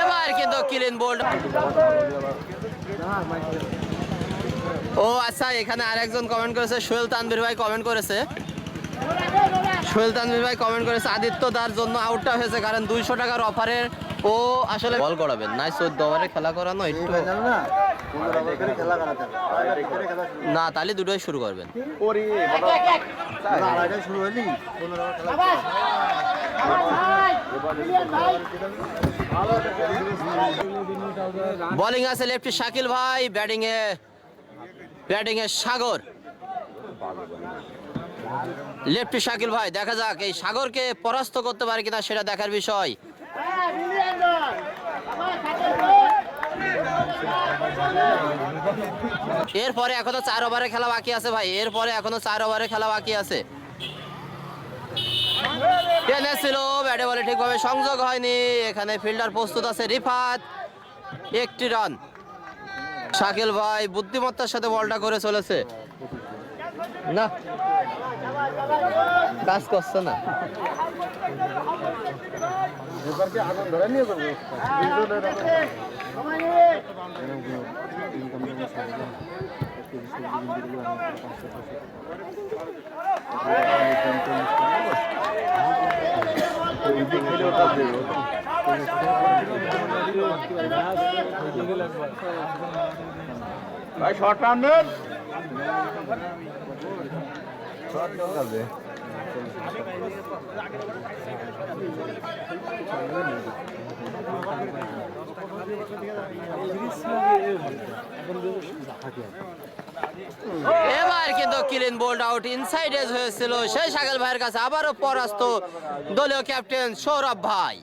এবার কিন্তু clean bold. ও আচ্ছা, এখানে আরেকজন কমেন্ট করেছে, সোহেল তানভীর ভাই কমেন্ট করেছে, আদিত্য দার জন্য আউটটা হয়েছে, কারণ 200 টাকার অফারে ও আসলে বল করাবেন না, 14 ওভারে খেলা করানো একটু না, তাহলে দুটোই শুরু করবেন। বোলিং আছে লেফটি শাকিল ভাই, ব্যাটিং এ সাগর। লেফটি শাকিল ভাই, দেখা যাক এই সাগরকে পরাস্ত করতে পারে কিনা, সেটা দেখার বিষয়। এরপরে এখনো 4 ওভারে খেলা বাকি আছে ভাই, এরপরে এখনো 4 ওভারে খেলা বাকি আছে। টেনেছিল, ব্যাটে বলে ঠিকভাবে সংযোগ হয়নি, এখানে ফিল্ডার প্রস্তুত আছে রিফাত, 1টি রান। শাকিল ভাই বুদ্ধিমত্তার সাথে বলটা করে চলেছে, না কাজ করছে না। ভাই শর্ট রান দেন, এবার কিন্তু clean bold out, inside edge হয়েছিল সেই শাকিল ভাইয়ের কাছে, আবারও পরাস্ত দলীয় ক্যাপ্টেন সৌরভ ভাই।